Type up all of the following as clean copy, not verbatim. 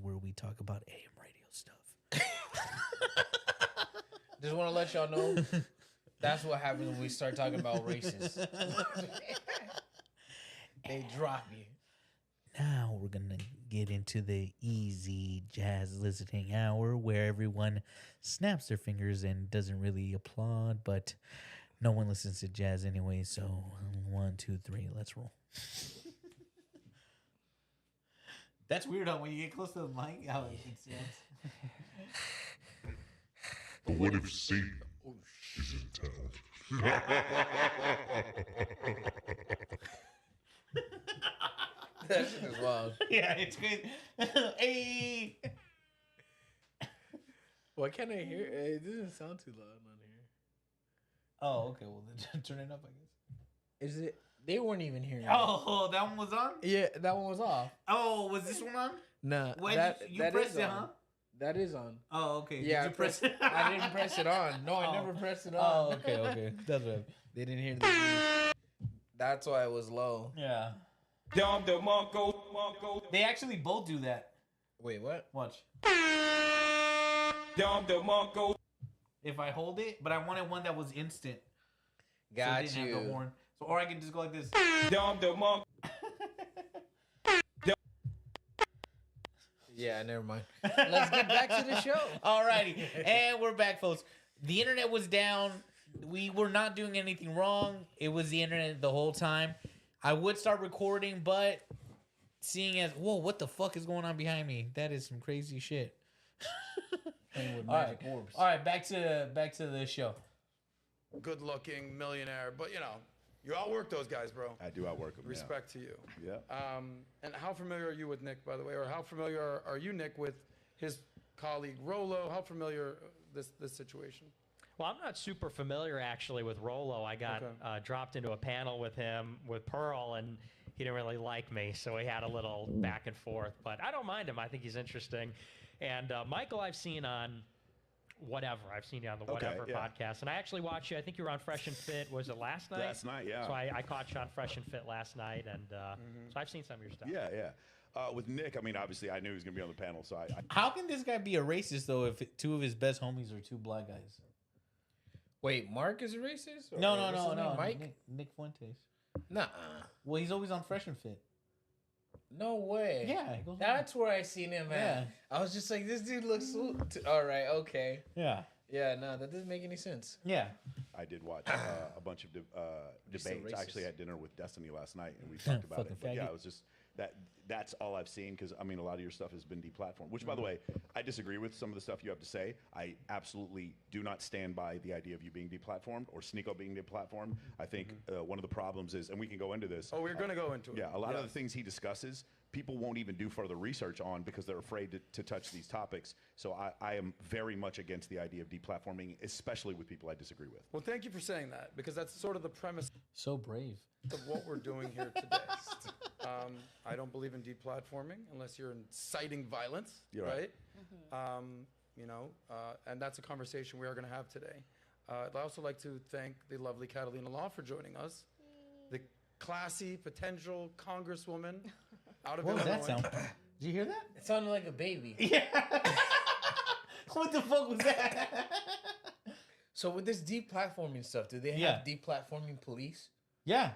where we talk about AM radio stuff. Just want to let y'all know that's what happens when we start talking about races. They drop you. Now we're going to get into the easy jazz listening hour where everyone snaps their fingers and doesn't really applaud, but no one listens to jazz anyway. So 1, 2, 3, let's roll. That's weird how when you get close to the mic, how it sounds. But what if Satan is in town? That shit is wild. Yeah, it's crazy. Hey. Why can't I hear it? It doesn't sound too loud on here. Oh, okay. Well, then turn it up, I guess. Is it? They weren't even hearing it. Oh, that one was on? Yeah, that one was off. Oh, was this one on? Nah. When you that pressed is it, on. huh? That is on. Oh, okay. Yeah, Did you press it? I didn't press it on. No, I never pressed it on. Oh, okay. That's right. They didn't hear the That's why it was low. Yeah. They actually both do that. Wait, what? Watch. If I hold it, but I wanted one that was instant. Got so it didn't have the horn. So, or I can just go like this. Yeah, never mind. Let's get back to the show. Alrighty. And we're back, folks. The internet was down. We were not doing anything wrong. It was the internet the whole time. I would start recording, but seeing as, whoa, what the fuck is going on behind me? That is some crazy shit. Playing with All magic right. orbs. All right, back to the show. Good-looking millionaire, but you know, you outwork those guys, bro. I do outwork them. Respect to you. Yeah. And how familiar are you with Nick, by the way, or how familiar are you, Nick, with his colleague Rolo? How familiar this situation? Well, I'm not super familiar actually with Rolo. I got dropped into a panel with him with Pearl, and he didn't really like me, so we had a little back and forth. But I don't mind him. I think he's interesting. And Michael, I've seen on Whatever. I've seen you on the Whatever podcast, and I actually watched you. I think you were on Fresh and Fit. Was it last night? Last night, yeah. So I caught you on Fresh and Fit last night, and so I've seen some of your stuff. Yeah. With Nick, I mean, obviously, I knew he was going to be on the panel, so I How can this guy be a racist though if two of his best homies are two black guys? Wait, Mark is a racist? Or No. what's his name, Mike? Nick Fuentes. Nah. Well, he's always on Fresh and Fit. No way. Yeah, he goes That's where I seen him at. Yeah. I was just like, this dude looks so... All right, okay. Yeah. Yeah, no, that doesn't make any sense. Yeah. I did watch a bunch of debates. racist. I actually had dinner with Destiny last night, and we talked about it. But yeah, faggot. it was just that's all I've seen, because I mean, a lot of your stuff has been deplatformed. Which, by the way, I disagree with some of the stuff you have to say. I absolutely do not stand by the idea of you being deplatformed or Sneeko being deplatformed. I think one of the problems is, and we can go into this. Oh, we're going to go into it. Yeah, a lot of the things he discusses, people won't even do further research on because they're afraid to touch these topics. So I am very much against the idea of deplatforming, especially with people I disagree with. Well, thank you for saying that, because that's sort of the premise So brave. of what we're doing here today. I don't believe in deplatforming unless you're inciting violence, You're right? And that's a conversation we are going to have today. I'd also like to thank the lovely Catalina Lauf for joining us, the classy potential congresswoman out of What was Illinois. that sound? Did you hear that? It sounded like a baby. Yeah. What the fuck was that? So with this deplatforming stuff, do they have Yeah. deplatforming police? Yeah.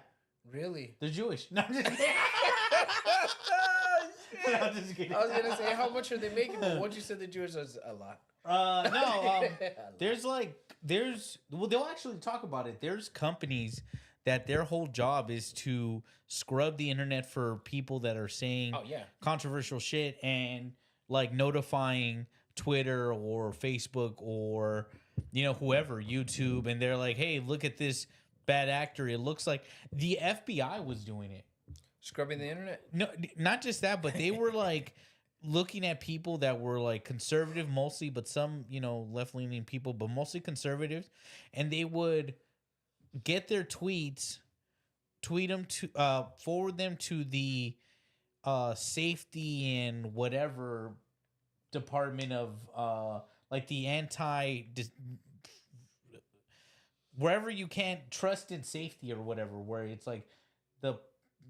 Really? They're Jewish. No, I'm just kidding. I'm just kidding. I was gonna say how much are they making, but what you said the Jews was a lot. They'll actually talk about it. There's companies that their whole job is to scrub the internet for people that are saying controversial shit and like notifying Twitter or Facebook or whoever, YouTube, and they're like, hey, look at this bad actor. It looks like the FBI was doing it. Scrubbing the internet? No, not just that, but they were like looking at people that were like conservative mostly, but some, left-leaning people, but mostly conservatives. And they would get their tweets, tweet them to, forward them to the safety and whatever department of, like the wherever you can't trust in safety or whatever, where it's like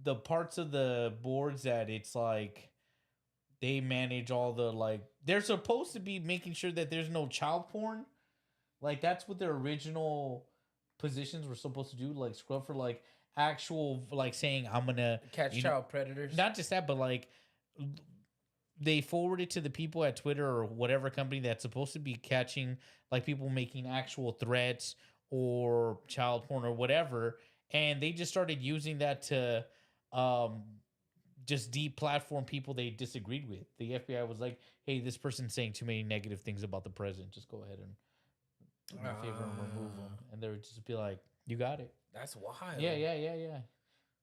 the parts of the boards that it's like they manage all the like. They're supposed to be making sure that there's no child porn. Like that's what their original positions were supposed to do. Like scrub for like actual like saying I'm gonna catch child predators. Not just that, but like they forward it to the people at Twitter or whatever company that's supposed to be catching like people making actual threats or child porn or whatever, and they just started using that to just deplatform people they disagreed with. The FBI was like, "Hey, this person's saying too many negative things about the president. Just go ahead and do me a favor and remove them." And they would just be like, "You got it." That's wild. Yeah.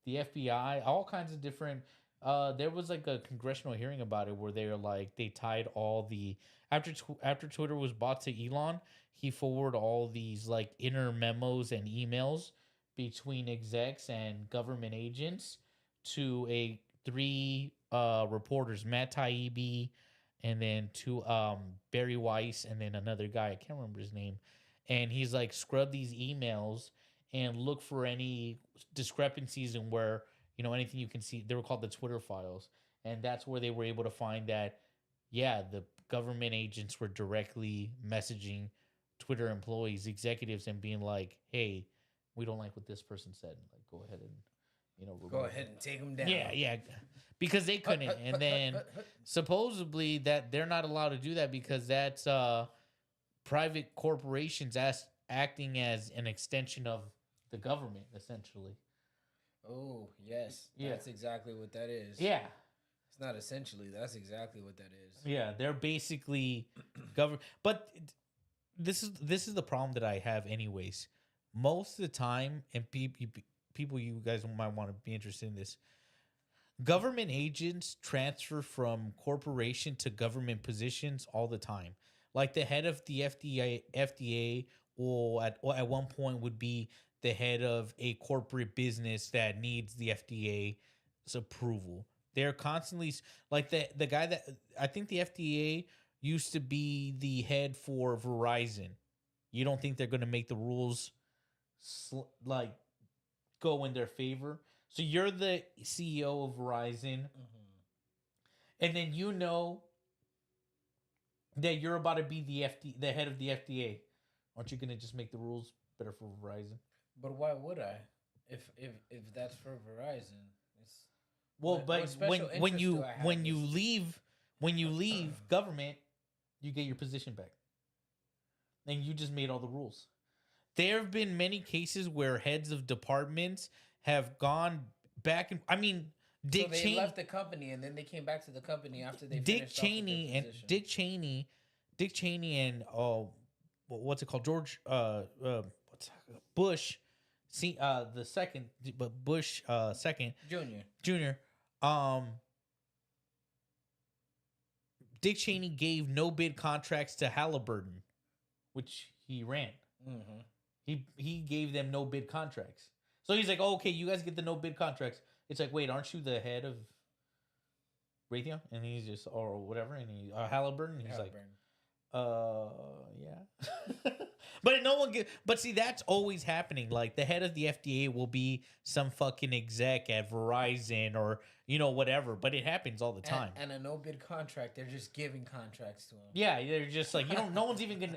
The FBI, all kinds of different. There was like a congressional hearing about it where they were like they tied all the after Twitter was bought to Elon, he forwarded all these like inner memos and emails between execs and government agents to three reporters, Matt Taibbi, and then to Barry Weiss, and then another guy I can't remember his name, and he's like scrub these emails and look for any discrepancies in where, you know, anything you can see. They were called the Twitter files. And that's where they were able to find that, yeah, the government agents were directly messaging Twitter employees, executives, and being like, hey, we don't like what this person said. Like, go ahead and, you know, go ahead and take them down. Yeah. Because they couldn't. And then supposedly that they're not allowed to do that because that's private corporations acting as an extension of the government, essentially. Oh, yes. That's exactly what that is. Yeah. It's not essentially. That's exactly what that is. Yeah, they're basically government. But this is the problem that I have anyways. Most of the time, and people you guys might want to be interested in this, government agents transfer from corporation to government positions all the time. Like the head of the FDA or at one point would be the head of a corporate business that needs the FDA's approval. They're constantly like the guy that I think the FDA used to be the head for Verizon. You don't think they're going to make the rules like go in their favor? So you're the CEO of Verizon, and then you know that you're about to be the head of the FDA. Aren't you going to just make the rules better for Verizon? But why would I? If that's for Verizon, it's but when you leave government, you get your position back, and you just made all the rules. There have been many cases where heads of departments have gone back and Dick Cheney left the company and then they came back to the company after they Dick Cheney and what's it called, George Bush. See, the second, but Bush second, Junior. Dick Cheney gave no bid contracts to Halliburton, which he ran. He gave them no bid contracts. So he's like, oh, okay, you guys get the no bid contracts. It's like, wait, aren't you the head of Raytheon? And he's just or whatever, and he Halliburton. And he's like, yeah. But no one but see, that's always happening. Like the head of the FDA will be some fucking exec at Verizon or, you know, whatever. But it happens all the time. And a no bid contract, they're just giving contracts to them. Yeah, they're just like, you know, no one can even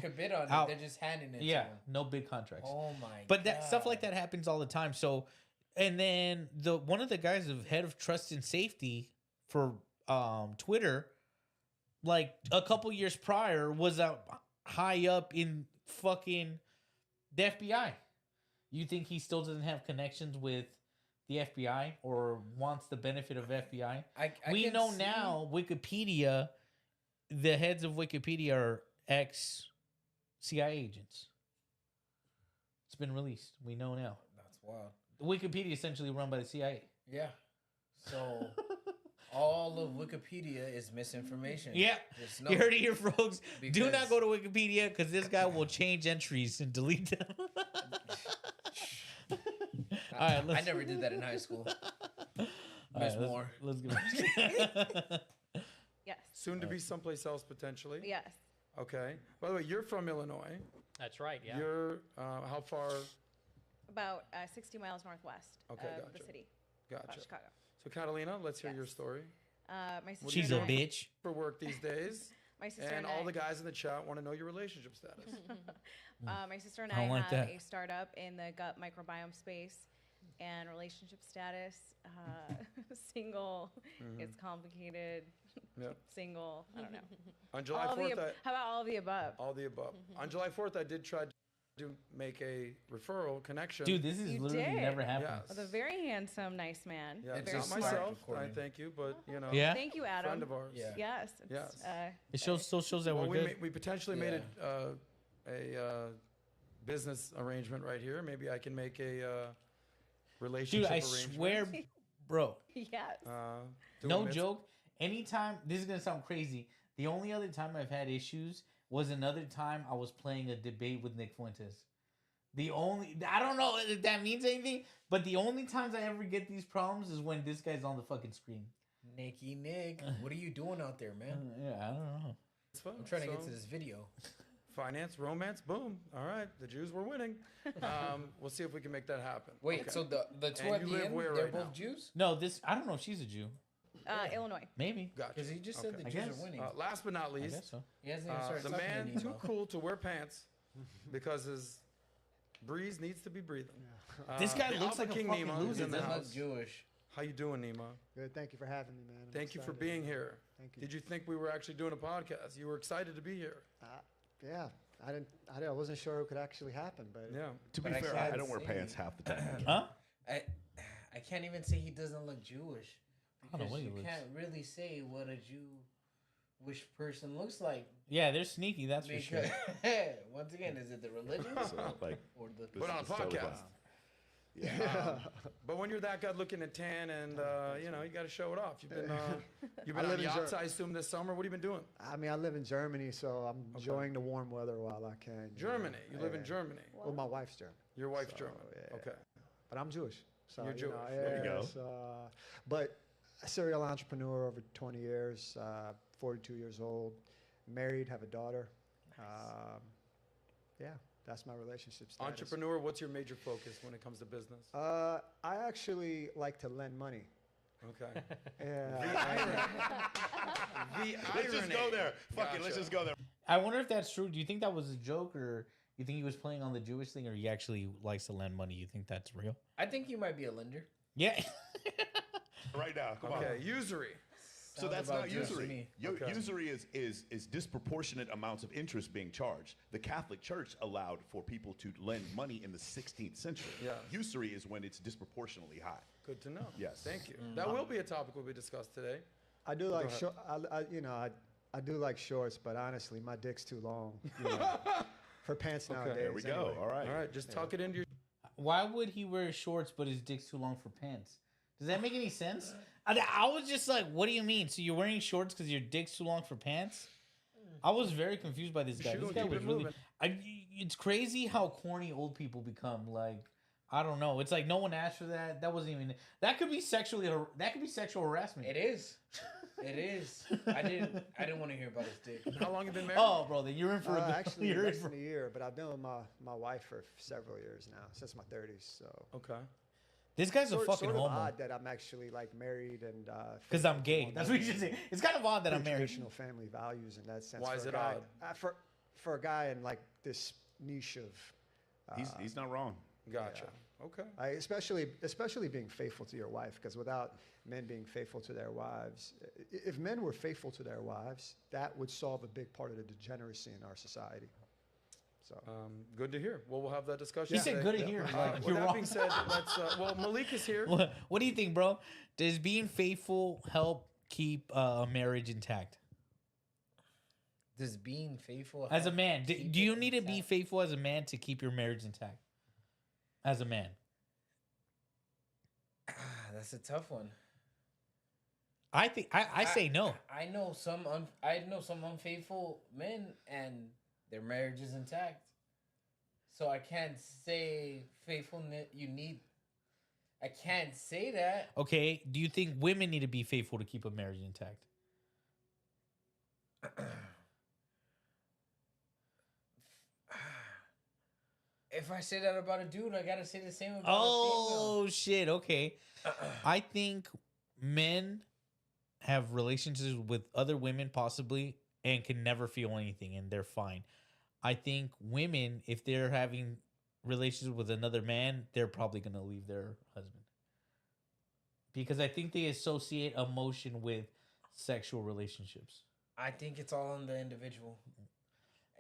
could bid on it. They're just handing it to them. No bid contracts. Oh my But that stuff like that happens all the time. So, and then one of the guys of head of trust and safety for Twitter, like a couple years prior, was high up in fucking the FBI. You think he still doesn't have connections with the FBI or wants the benefit of FBI? We know now Wikipedia, the heads of Wikipedia are ex-CIA agents. It's been released. We know now. That's wild. Wikipedia is essentially run by the CIA. Yeah. So all of Wikipedia is misinformation. Yeah. You heard it here, folks. Do not go to Wikipedia because this guy will change entries and delete them. All right, I never did that in high school. Miss Moore. Let's go. Yes. Soon to be someplace else potentially. Yes. Okay. By the way, you're from Illinois. That's right, yeah. You're how far? About 60 miles northwest of gotcha. the city. Gotcha. Chicago. So Catalina, let's hear your story. My sister She's and a I- bitch. For work these days. My sister And and all I- the guys in the chat want to know your relationship status. My sister and I I don't like have that. a startup in the gut microbiome space, and relationship status, single. It's complicated. Yep. Single. I don't know. On July All the 4th, ab- how about all of the above? all the above. On July 4th, I did try to make a referral connection. Dude, this is You literally did? never happened. Yes. With a very handsome, nice man. Yeah, It's very not just smart. myself. I Courtney. thank you, but you know, Yeah? Thank you, Adam. friend of ours. Yeah. Yes. Yes. It still shows that Well, we're good. we potentially made a business arrangement right here. Maybe I can make a relationship Dude, I arrangement. swear, bro, Yes. doing no this. joke. Anytime, this is going to sound crazy. The only other time I've had issues was another time I was playing a debate with Nick Fuentes. I don't know if that means anything, but the only times I ever get these problems is when this guy's on the fucking screen. Nick, what are you doing out there, man? Yeah, I don't know. It's fun. I'm trying to get So, to this video. finance, romance, boom. All right, the Jews were winning. We'll see if we can make that happen. Wait, Okay. so the two And at you the live end, where they're right both now? Jews? No, I don't know if she's a Jew. Illinois. Maybe. Gotcha. Because he just said Okay. the I Jews guess. are winning. Last but not I least, guess so. He hasn't even started the talking man to too Nima. cool to wear pants because his breeze needs to be breathing. This guy the looks Alpha like a King fucking Nima loser, is in the Doesn't look house. Jewish. How you doing, Nima? Good. Thank you for having me, man. I'm Thank you for excited. being here. Thank you. Did you think we were actually doing a podcast? You were excited to be here. Yeah, I wasn't sure it could actually happen, but Yeah. To be But I fair, can't I don't wear say- pants half the time. Huh? I can't even say he doesn't look Jewish. I don't know Because what he you looks. can't really say what a Jewish person looks like. Yeah, they're sneaky, that's for sure. Because, once again, is it the religion So, like, or the... this But on a is totally podcast. fine. Yeah. But when you're that good looking and tan and, you know, you got to show it off. You've been, you've I been on live in yachts, Ger- I assume, this summer. What have you been doing? I mean, I live in Germany, so I'm enjoying the warm weather while I can. Germany. You live in Yeah. Germany. Well, my wife's German, Your wife's So, German. yeah. Okay. but I'm Jewish. So You're you Jewish. know, There you go. yes, but a serial entrepreneur over 20 years, 42 years old, married, have a daughter. Yeah, that's my relationship status. Entrepreneur, what's your major focus when it comes to business? I actually like to lend money. Okay. Yeah. The Let's just go irony. there. Fuck it, let's Gotcha. just go there. I wonder if that's true. Do you think that was a joke, or you think he was playing on the Jewish thing, or he actually likes to lend money? You think that's real? I think you might be a lender. Yeah. Right now, come on. Okay, usury. So Sounds that's about not Jewish to usury. me. Okay. Usury is disproportionate amounts of interest being charged. The Catholic Church allowed for people to lend money in the 16th century. Yes. Usury is when it's disproportionately high. Good to know. Yes. Thank you. That will be a topic will be discussed today. I do like ahead. short. I do like shorts, but honestly, my dick's too long you know, for pants nowadays. There we go. anyway. All right. All right, just tuck it into your. Why would he wear shorts but his dick's too long for pants? Does that make any sense? I was just like, what do you mean? So you're wearing shorts because your dick's too long for pants? I was very confused by this guy. This Shoot, guy keep was it really. moving. It's crazy how corny old people become. Like, I don't know. It's like no one asked for that. That wasn't even. That could be sexual harassment. It is. It is. I didn't want to hear about his dick. How long you been married? Oh, bro, then you're in for a good. Actually, you're in less for- than a year, but I've been with my wife for several years now, since my 30s. So Okay. This guy's a fucking sort of homo. odd that I'm actually like married and Because I'm gay. That's what you should say. It's kind of odd that I'm married. Traditional family values in that sense. Why for is a it guy, odd? For a guy in like this niche of He's not wrong. Gotcha. Okay. especially being faithful to your wife, because without men being faithful to their wives, if men were faithful to their wives, that would solve a big part of the degeneracy in our society. So Good to hear. Well, we'll have that discussion. He said today. good to hear. Like, With you're that wrong. being said, let's. Well, Malik is here. What do you think, bro? Does being faithful help keep a marriage intact? Does being faithful As a help man, do keep you it need to be intact? faithful as a man to keep your marriage intact? As a man, That's a tough one. I think I say no. I know some unfaithful men and their marriage is intact. So I can't say faithfulness. I can't say that. Okay, do you think women need to be faithful to keep a marriage intact? If I say that about a dude, I gotta say the same about Oh shit. Okay, I think men have relationships with other women possibly and can never feel anything and they're fine. I think women, if they're having relations with another man, they're probably going to leave their husband. Because I think they associate emotion with sexual relationships. I think it's all on the individual.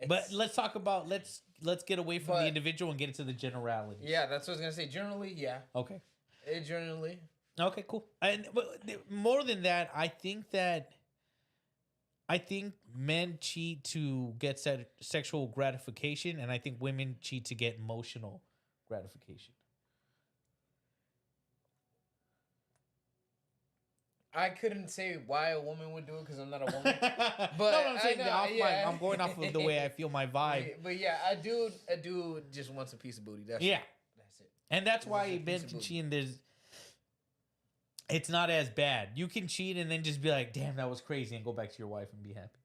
But let's talk about let's get away from the individual and get into the generalities. Yeah, that's what I was gonna say. Generally, yeah. Okay. Generally. Okay, cool. And but more than that, I think men cheat to get sexual gratification, and I think women cheat to get emotional gratification. I couldn't say why a woman would do it because I'm not a woman. But no, I'm saying I'm going off of the way I feel my vibe. But yeah, a dude just wants a piece of booty. That's it. And that's why men can cheat. And it's not as bad. You can cheat and then just be like, "Damn, that was crazy," and go back to your wife and be happy.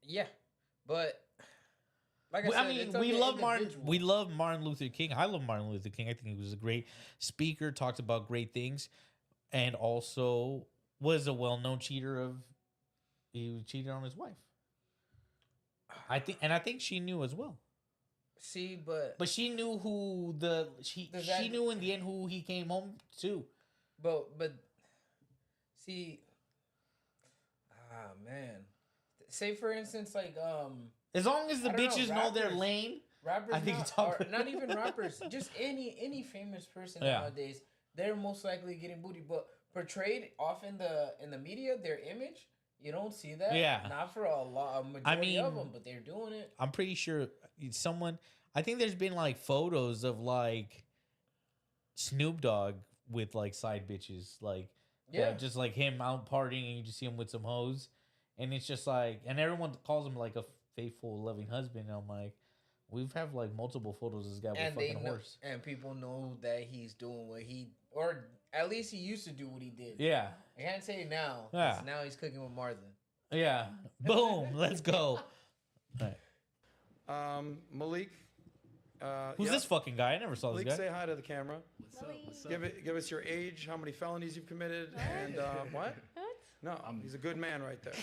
Yeah, but. Like I said, we love Martin. We love Martin Luther King. I love Martin Luther King. I think he was a great speaker. Talked about great things, and also was a well-known cheater. He cheated on his wife. I think she knew as well. See, but she knew who she knew in the end who he came home to. But see, man, say for instance, like as long as the bitches know their lane, rappers, I think it's all good. Not even rappers, just any famous person nowadays, they're most likely getting booty. But portrayed off in the media, their image, you don't see that. Yeah, not for a majority of them, but they're doing it. I'm pretty sure someone. I think there's been like photos of like Snoop Dogg with like side bitches, like just like him out partying, and you just see him with some hoes, and it's just like, and everyone calls him like a faithful, loving husband. And I'm like, we've have like multiple photos of this guy with fucking horse. And people know that he's doing what or at least he used to do what he did. Yeah. I can't say now. Yeah. Now he's cooking with Martha. Yeah. Boom. Let's go. All right. Malik. Who's this fucking guy? I never saw Malik, this guy. say hi to the camera. What's up? What's up? Give us your age, how many felonies you've committed, and what? No, he's a good man right there.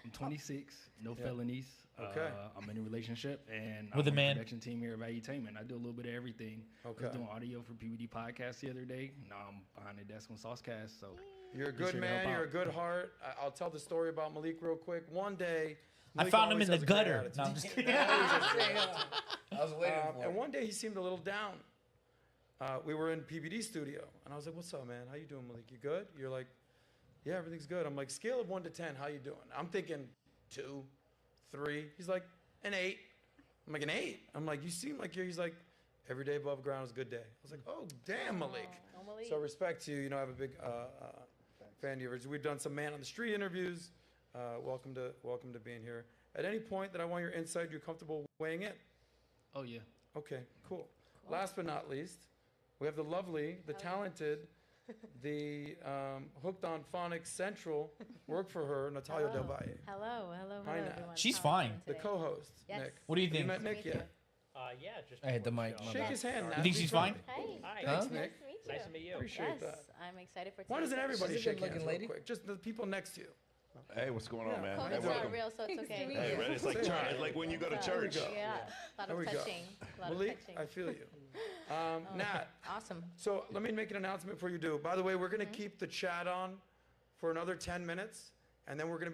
I'm 26, no felonies. Okay. I'm in a relationship, and with I'm a man. Production team here at Valuetainment. I do a little bit of everything. Okay. I was doing audio for PBD podcast the other day. Now I'm behind the desk on SOSCAST. So you're a good man. You're a good heart. I'll tell the story about Malik real quick. One day, Malik I found him in the gutter. No, I'm just kidding. I was waiting for and one day he seemed a little down. We were in PBD studio, and I was like, "What's up, man? How you doing, Malik? You good?" You're like, "Yeah, everything's good." I'm like, "Scale of 1 to 10, how you doing?" I'm thinking 2, 3. He's like, an 8. I'm like, an 8. I'm like, you seem like he's like, every day above ground is a good day. I was like, oh, damn, Malik. So respect to you. You know, I have a big fan of yours. We've done some man on the street interviews. Welcome to being here. At any point that I want your insight, you're comfortable weighing in? Oh, yeah. Okay, cool. Last but not least, we have the lovely, the talented, the hooked on phonics central, work for her, Natalia Del Valle. Hello, Hi, everyone. She's fine. The co-host, Yes. Nick. What do you think? You met Nick yet? Yeah, just I hit the mic. Shake his hand. You think she's fine? Hi. Thanks, Nice Nick. to meet you. Nice to meet you. Appreciate Yes, that. I'm excited for Why doesn't today. everybody She's a shake hands good-looking real lady. quick? Just the people next to you. Hey, what's going on, man? Hey, COVID's welcome. not real, so it's okay. Hey, right? It's like church. It's like when you go to church. Yeah, a lot There we of go. touching. A lot of Malik, touching. I feel you. Nat, Awesome. so let me make an announcement before you do. By the way, we're going to keep the chat on for another 10 minutes, and then we're going to